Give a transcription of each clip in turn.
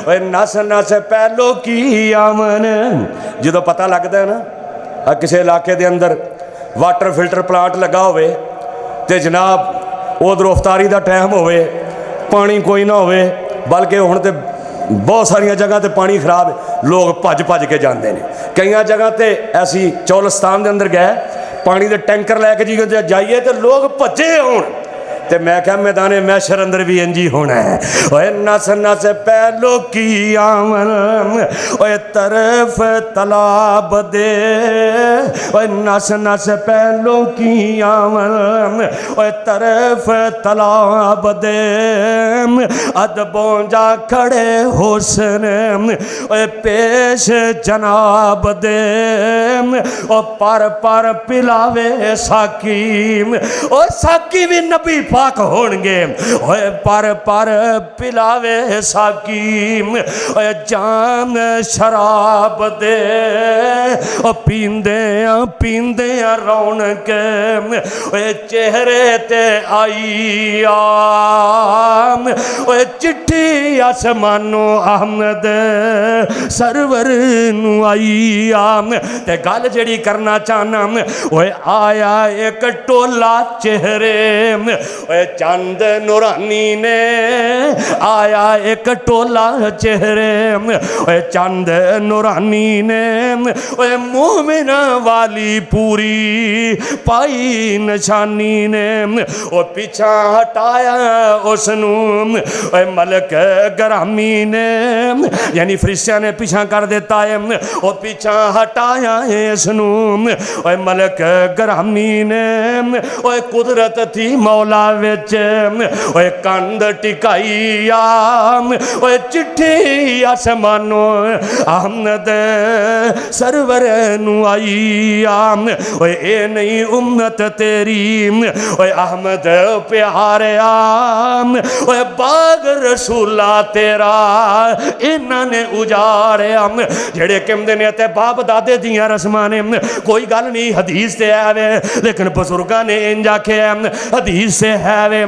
ओए नस नस पहलो की आवन। जो पता लगता है ना किसी इलाके के अंदर वाटर फिल्टर प्लांट लगा होवे ते जनाब उधर अफ्तारी का टाइम होवे पानी कोई ना होवे, बल्कि हुण ते बहुत सारिया जगह ते पानी खराब है, लोग भज भज के जाते हैं। कई जगह ते ऐसी चौलस्तान के अंदर गए पानी के टैंकर लैके जी जाइए तो लोग भजे होण, ते मैं क्या मैदान मैशर अंदर भी इंजी होना है। ओए नस नस पहलो की आवन, ओए तरफ तलाब दे, ओए नस नस पहलो की आवन, ओए तरफ तलाब दे, अदबों जा खड़े हुस्न, ओए पेश जनाब दे, ओ पर पिलावे साकी, ओ साकी भी नबी पाक होणगे, ओए पर पिलावे साकी, ओए जाम शराब दे, ओ पींदे रौनक, ओए चेहरे ते आई आम, ओए चिट्ठी आसमानो अहमद सरवर नू आई आम। ते गल जेड़ी करना चाहना, ओए आया एक टोला चेहरे, ओए चंद नूरानी ने आया एक टोला चेहरे, ओए चंद नूरानी ने, ओए मोमिन वाली पूरी पाई निशानी ने, ओ पीछा हटाया उसनू, ओए मलक ग्रामी ने, यानी फरिश्तियां ने पीछा कर देता है, ओ पीछा हटाया इसनू, ओए मलक ग्रामी ने, ओए कुदरत थी मौला विच, ओए कंध टिकाई आम, ओए चिट्ठी आसमानो अहमद सरवर नू आई आम, ओए ए नहीं उम्मत तेरी, ओए अहमद प्यारे आम, ओए बाग रसूला तेरा इन्हां ने उजाड़िया। जेड़े कहंदे ने ते बाप दादे दियां रस्मां ने, कोई गल नहीं हदीस से है वे, लेकिन बुजुर्गां ने इंज आख्या हदीस से है वे,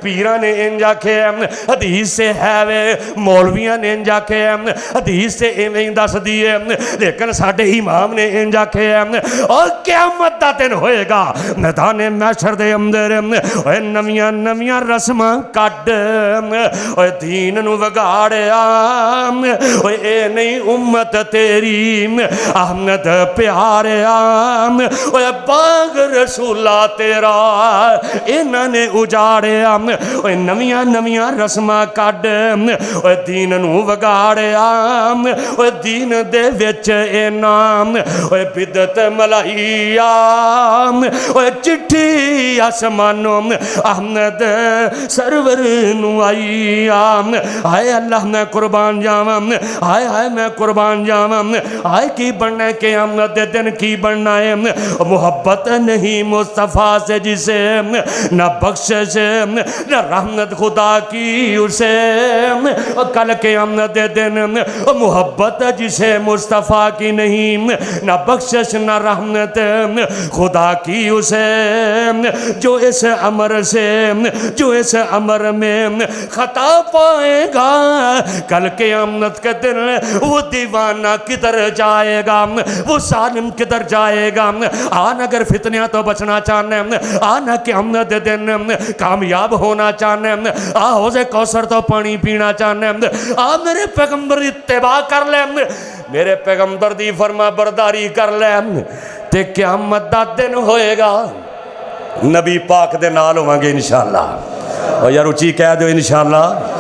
पीरां ने इंज आख्या हदीस से है वे, मौलवियां ने इंज आख्या हदीस से इवें ही दस दी है, लेकिन साडे इमाम ने इंज आख्या और क़यामत दा दिन होएगा मैदान मैशर दे अंदर, ओए नवियां नवियां रस्मां कढ, ओए दीन नू वगाड़िया, ओए ए नहीं उम्मत तेरी अहमद प्यारिया, ओए बाग रसूला तेरा इन्हां ने उजाड़िया, ओए नवियां नवियां रस्मां कढ, ओए दीन नू वगाड़िया, ओए दीन दे विच इनाम, ओए बिदत मलाइया, ओए चिट्ठी आसमानो अहमद सरवर नू आई आम। हाय अल्लाह मैं कुर्बान जावां, हाय हाय मैं कुर्बान जावां, हाय की बनना क़यामत दे दिन की बनना है, मोहब्बत नहीं मुस्तफ़ा से जिसे न बख्शिश न रहमत खुदा की उसे, कल क़यामत दे दिन मोहब्बत जिसे मुस्तफ़ा की नहीं, न बख्शिश न रहमत खुदा की उसे, जो इस अमर से जो इस अमर में खता पाएगा, कल क़यामत के दिन वो दीवाना किधर जाएगा, वो सालिम किधर जाएगा। आन अगर फितनियां तो बचना चाहने, आना क़यामत के दिन कामयाब होना चाहने, आ हौज़े कौसर तो पानी पीना चाहने, आ मेरे पैगंबर की इत्तिबा कर ले, मेरे पैगंबर की फरमा बरदारी कर ले, ते क़यामत दा दिन होएगा नबी पाक दे नाल होवांगे इंशाअल्लाह। और यार उची कह दो इंशाअल्लाह।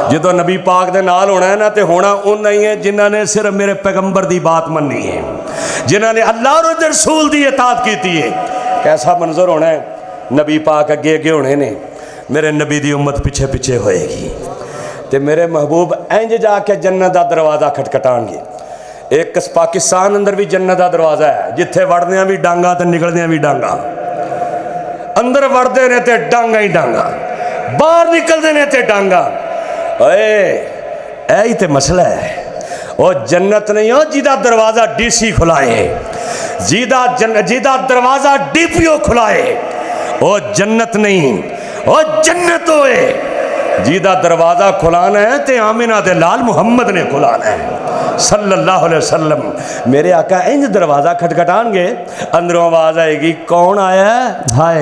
जो नबी पाक दे नाल होना है ना, तो होना उन्ना ही है जिन्हों ने सिर्फ मेरे पैगंबर की बात मन्नी है, जिन्होंने अल्लाह और रसूल की इताअत की है। कैसा मंजर होना है, नबी पाक अगे अगे होने ने, मेरे नबी की उम्मत पिछे पिछे होएगी, तो मेरे महबूब इंज जाके जन्नत का दरवाज़ा खटखटाएंगे। एक पाकिस्तान अंदर भी जन्नत का दरवाज़ा है, जिथे वड़दिया भी डांगा तो निकलदिया भी डांगा, अंदर वड़ते ने तो डांगा ही डांगा, बाहर निकलते ने तो डांगा। यही तो मसला है। और जन्नत नहीं हो जिदा दरवाज़ा डीसी खुलाए, जिदा दरवाज़ा डीपीओ खुलाए, वो जन्नत नहीं, वो जन्नत होए। जिहदा दरवाज़ा खुलाना है तो आमिना दे लाल मुहम्मद ने खुलाना है सल्लल्लाहु अलैहि वसल्लम। मेरे आका इंज दरवाज़ा खटखटाएंगे, अंदरों आवाज़ आएगी कौन आया हाय,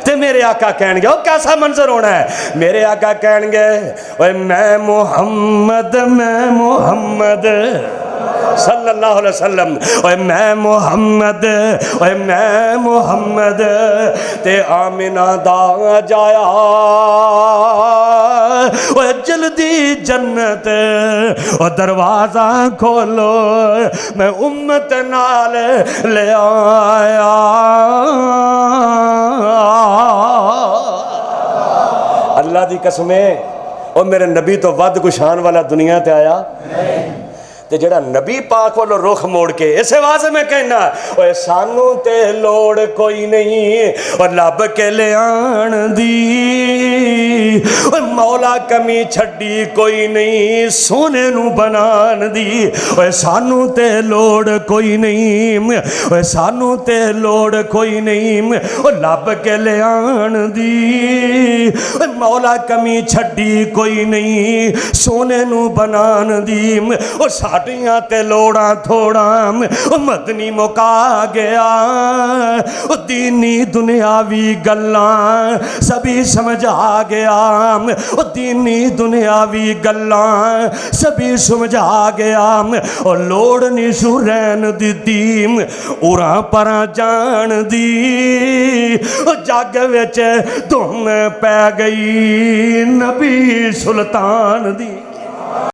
ते मेरे आका कहेंगे ओ कैसा मंजर होना है। मेरे आका कहेंगे ओए मैं मुहम्मद सल्लल्लाहु अलैहि वसल्लम, ओए मैं मुहम्मद ते आमिना दा जाया ओए जल्दी जन्नत ओ दरवाज़ा खोलो मैं उम्मत नाल ले आया। अल्लाह दी कसमें ओ मेरे नबी तो वध कुछ शान वाला दुनिया ते आया ते जेड़ा नबी पाक वालों रुख मोड़ के इस वास्ते मैं कहना ओए सानू ते लोड़ कोई नहीं और लब के ले आन दी ओए मौला कमी छड्डी कोई नहीं सोने नू बनान दी। ओए सानू ते लोड़ कोई नहीं, ओए सानू ते लोड़ कोई नहीं ओ लब के ले आन दी। ओए मौला कमी छड्डी कोई नहीं सोने नू बनान दी। ओ साडियां ते लोड़ा थोड़ा ओ मदनी मुका गया ओ दीनी दुनियावी गल्लां सभी समझा गया ओ दीनी दुनियावी गल्लां सभी समझा गया ओ लोड़ नहीं सू रहन दी उरा परा जान दी ओ जग विच धुम पै गई नबी सुल्तान दी।